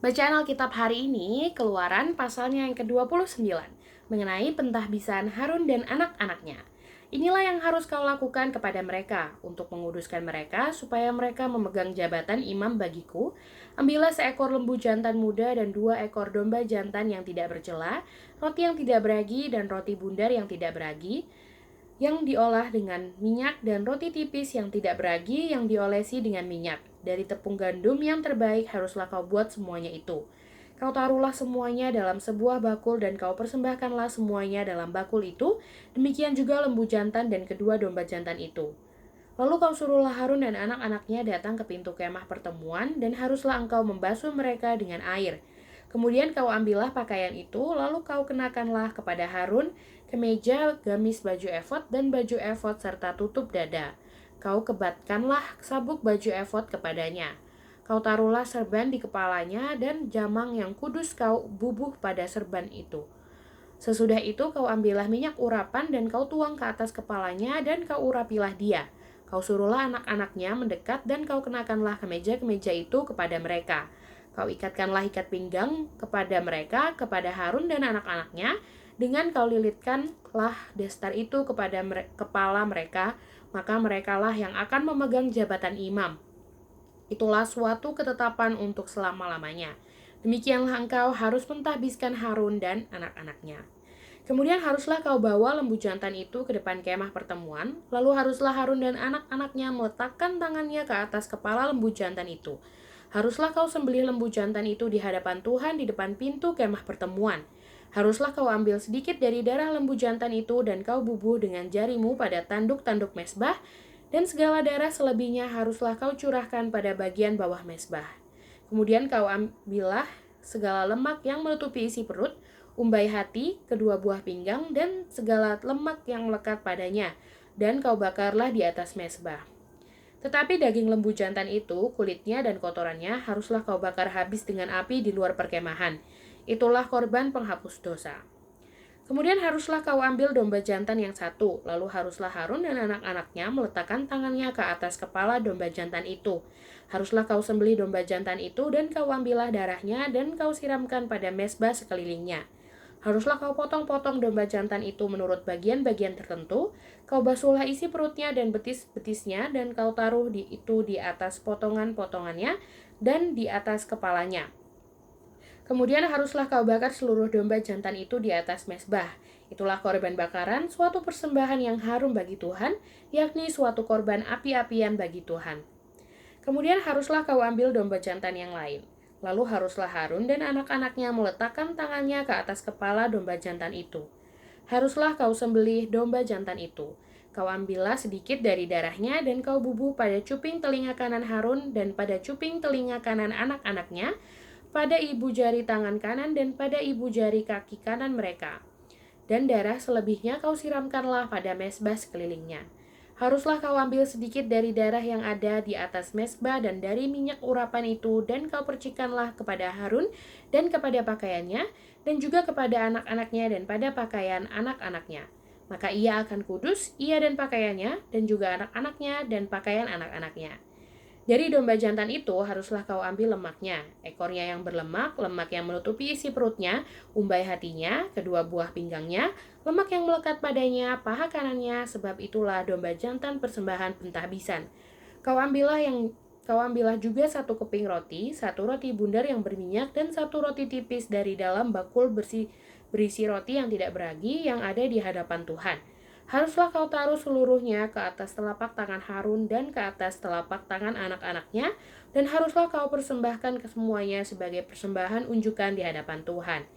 Bacaan Alkitab hari ini, Keluaran pasalnya yang ke-29, mengenai pentahbisan Harun dan anak-anaknya. Inilah yang harus kau lakukan kepada mereka, untuk menguduskan mereka, supaya mereka memegang jabatan imam bagiku. Ambillah seekor lembu jantan muda dan 2 ekor domba jantan yang tidak bercela, roti yang tidak beragi dan roti bundar yang tidak beragi, yang diolah dengan minyak, dan roti tipis yang tidak beragi yang diolesi dengan minyak. Dari tepung gandum yang terbaik haruslah kau buat semuanya itu. Kau taruhlah semuanya dalam sebuah bakul dan kau persembahkanlah semuanya dalam bakul itu. Demikian juga lembu jantan dan kedua domba jantan itu. Lalu kau suruhlah Harun dan anak-anaknya datang ke pintu kemah pertemuan, dan haruslah engkau membasuh mereka dengan air. Kemudian kau ambillah pakaian itu, lalu kau kenakanlah kepada Harun kemeja, gamis baju efod, dan baju efod serta tutup dada. Kau kebatkanlah sabuk baju efod kepadanya. Kau taruhlah serban di kepalanya, dan jamang yang kudus kau bubuh pada serban itu. Sesudah itu kau ambillah minyak urapan dan kau tuang ke atas kepalanya dan kau urapilah dia. Kau suruhlah anak-anaknya mendekat dan kau kenakanlah kemeja-kemeja itu kepada mereka. Kau ikatkanlah ikat pinggang kepada mereka, kepada Harun dan anak-anaknya, dengan kau lilitkanlah dastar itu kepada kepala mereka, maka merekalah yang akan memegang jabatan imam. Itulah suatu ketetapan untuk selama-lamanya. Demikianlah engkau harus mentahbiskan Harun dan anak-anaknya. Kemudian haruslah kau bawa lembu jantan itu ke depan kemah pertemuan, lalu haruslah Harun dan anak-anaknya meletakkan tangannya ke atas kepala lembu jantan itu. Haruslah kau sembelih lembu jantan itu di hadapan Tuhan di depan pintu kemah pertemuan. Haruslah kau ambil sedikit dari darah lembu jantan itu dan kau bubuh dengan jarimu pada tanduk-tanduk mesbah, dan segala darah selebihnya haruslah kau curahkan pada bagian bawah mesbah. Kemudian kau ambillah segala lemak yang menutupi isi perut, umbai hati, kedua buah pinggang, dan segala lemak yang melekat padanya, dan kau bakarlah di atas mesbah. Tetapi daging lembu jantan itu, kulitnya dan kotorannya haruslah kau bakar habis dengan api di luar perkemahan. Itulah korban penghapus dosa. Kemudian haruslah kau ambil domba jantan yang satu, lalu haruslah Harun dan anak-anaknya meletakkan tangannya ke atas kepala domba jantan itu. Haruslah kau sembelih domba jantan itu, dan kau ambillah darahnya, dan kau siramkan pada mesbah sekelilingnya. Haruslah kau potong-potong domba jantan itu menurut bagian-bagian tertentu. Kau basuhlah isi perutnya dan betis-betisnya, dan kau taruh itu di atas potongan-potongannya dan di atas kepalanya. Kemudian haruslah kau bakar seluruh domba jantan itu di atas mesbah. Itulah korban bakaran, suatu persembahan yang harum bagi Tuhan, yakni suatu korban api-apian bagi Tuhan. Kemudian haruslah kau ambil domba jantan yang lain. Lalu haruslah Harun dan anak-anaknya meletakkan tangannya ke atas kepala domba jantan itu. Haruslah kau sembelih domba jantan itu. Kau ambillah sedikit dari darahnya dan kau bubuh pada cuping telinga kanan Harun dan pada cuping telinga kanan anak-anaknya, pada ibu jari tangan kanan dan pada ibu jari kaki kanan mereka. Dan darah selebihnya kau siramkanlah pada mesbah sekelilingnya. Haruslah kau ambil sedikit dari darah yang ada di atas mesbah dan dari minyak urapan itu, dan kau percikanlah kepada Harun dan kepada pakaiannya, dan juga kepada anak-anaknya dan pada pakaian anak-anaknya. Maka ia akan kudus, ia dan pakaiannya, dan juga anak-anaknya dan pakaian anak-anaknya. Dari domba jantan itu haruslah kau ambil lemaknya, ekornya yang berlemak, lemak yang menutupi isi perutnya, umbai hatinya, kedua buah pinggangnya, lemak yang melekat padanya, paha kanannya, sebab itulah domba jantan persembahan pentahbisan. Kau ambillah juga satu keping roti, satu roti bundar yang berminyak, dan satu roti tipis dari dalam bakul berisi roti yang tidak beragi yang ada di hadapan Tuhan. Haruslah kau taruh seluruhnya ke atas telapak tangan Harun dan ke atas telapak tangan anak-anaknya, dan haruslah kau persembahkan kesemuanya sebagai persembahan unjukan di hadapan Tuhan.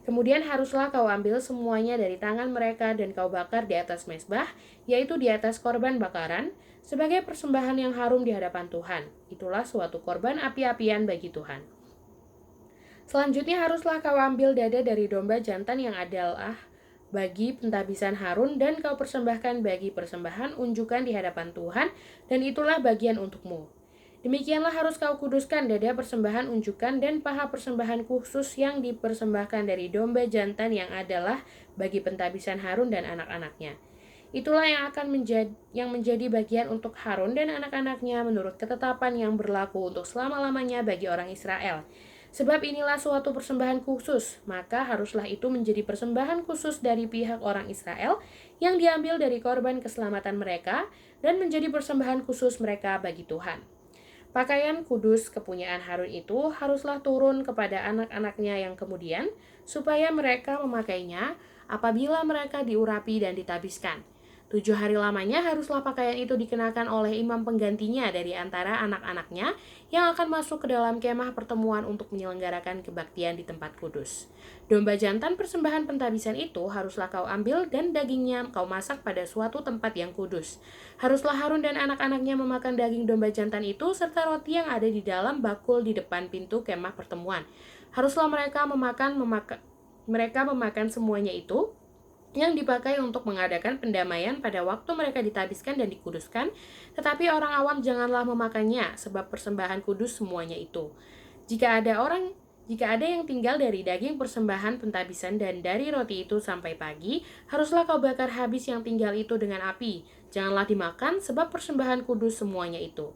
Kemudian haruslah kau ambil semuanya dari tangan mereka dan kau bakar di atas mesbah, yaitu di atas korban bakaran, sebagai persembahan yang harum di hadapan Tuhan. Itulah suatu korban api-apian bagi Tuhan. Selanjutnya haruslah kau ambil dada dari domba jantan yang adalah bagi pentahbisan Harun, dan kau persembahkan bagi persembahan unjukan di hadapan Tuhan, dan itulah bagian untukmu. Demikianlah harus kau kuduskan dada persembahan unjukan dan paha persembahan khusus yang dipersembahkan dari domba jantan yang adalah bagi pentahbisan Harun dan anak-anaknya. Itulah yang menjadi bagian untuk Harun dan anak-anaknya menurut ketetapan yang berlaku untuk selama-lamanya bagi orang Israel. Sebab inilah suatu persembahan khusus, maka haruslah itu menjadi persembahan khusus dari pihak orang Israel yang diambil dari korban keselamatan mereka dan menjadi persembahan khusus mereka bagi Tuhan. Pakaian kudus kepunyaan Harun itu haruslah turun kepada anak-anaknya yang kemudian, supaya mereka memakainya apabila mereka diurapi dan ditabiskan. 7 hari lamanya haruslah pakaian itu dikenakan oleh imam penggantinya dari antara anak-anaknya yang akan masuk ke dalam kemah pertemuan untuk menyelenggarakan kebaktian di tempat kudus. Domba jantan persembahan pentabisan itu haruslah kau ambil dan dagingnya kau masak pada suatu tempat yang kudus. Haruslah Harun dan anak-anaknya memakan daging domba jantan itu serta roti yang ada di dalam bakul di depan pintu kemah pertemuan. Haruslah mereka memakan semuanya itu yang dipakai untuk mengadakan pendamaian pada waktu mereka ditabiskan dan dikuduskan, tetapi orang awam janganlah memakannya, sebab persembahan kudus semuanya itu. Jika ada yang tinggal dari daging persembahan pentabisan dan dari roti itu sampai pagi, haruslah kau bakar habis yang tinggal itu dengan api. Janganlah dimakan, sebab persembahan kudus semuanya itu.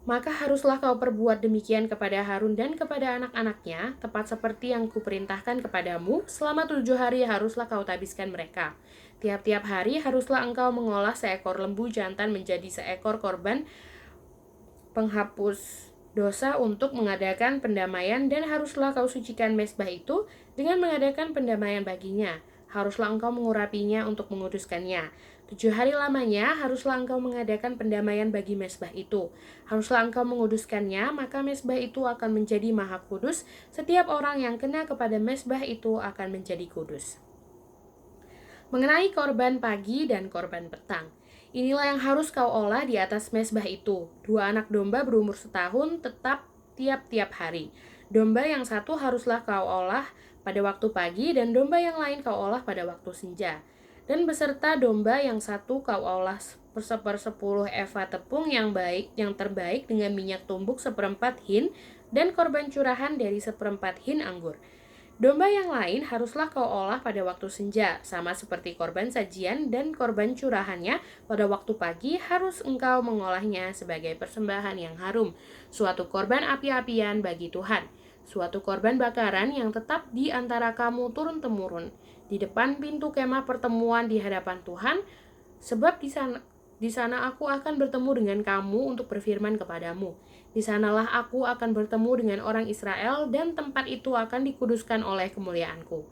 Maka haruslah kau perbuat demikian kepada Harun dan kepada anak-anaknya, tepat seperti yang kuperintahkan kepadamu. Selama 7 hari haruslah kau tabiskan mereka. Tiap-tiap hari haruslah engkau mengolah seekor lembu jantan menjadi seekor korban penghapus dosa untuk mengadakan pendamaian, dan haruslah kau sucikan mezbah itu dengan mengadakan pendamaian baginya. Haruslah engkau mengurapinya untuk menguduskannya. 7 hari lamanya haruslah engkau mengadakan pendamaian bagi mezbah itu. Haruslah engkau menguduskannya, maka mezbah itu akan menjadi maha kudus. Setiap orang yang kena kepada mezbah itu akan menjadi kudus. Mengenai korban pagi dan korban petang, inilah yang harus kau olah di atas mezbah itu. 2 anak domba berumur setahun tetap tiap-tiap hari. Domba yang satu haruslah kau olah pada waktu pagi, dan domba yang lain kau olah pada waktu senja. Dan beserta domba yang satu kau olah 1/10 eva tepung yang terbaik dengan minyak tumbuk 1/4 hin, dan korban curahan dari 1/4 hin anggur. Domba yang lain haruslah kau olah pada waktu senja, sama seperti korban sajian, dan korban curahannya pada waktu pagi harus engkau mengolahnya sebagai persembahan yang harum, suatu korban api-apian bagi Tuhan, suatu korban bakaran yang tetap di antara kamu turun-temurun, di depan pintu kemah pertemuan di hadapan Tuhan, sebab di sana aku akan bertemu dengan kamu untuk berfirman kepadamu. Di sanalah aku akan bertemu dengan orang Israel, dan tempat itu akan dikuduskan oleh kemuliaanku.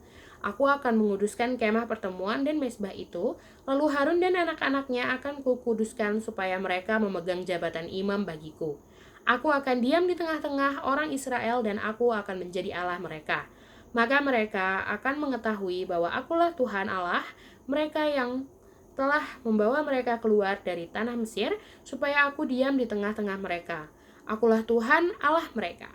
Aku akan menguduskan kemah pertemuan dan mezbah itu, lalu Harun dan anak-anaknya akan kukuduskan supaya mereka memegang jabatan imam bagiku. Aku akan diam di tengah-tengah orang Israel, dan aku akan menjadi Allah mereka. Maka mereka akan mengetahui bahwa akulah Tuhan Allah mereka yang telah membawa mereka keluar dari tanah Mesir, supaya aku diam di tengah-tengah mereka. Akulah Tuhan Allah mereka.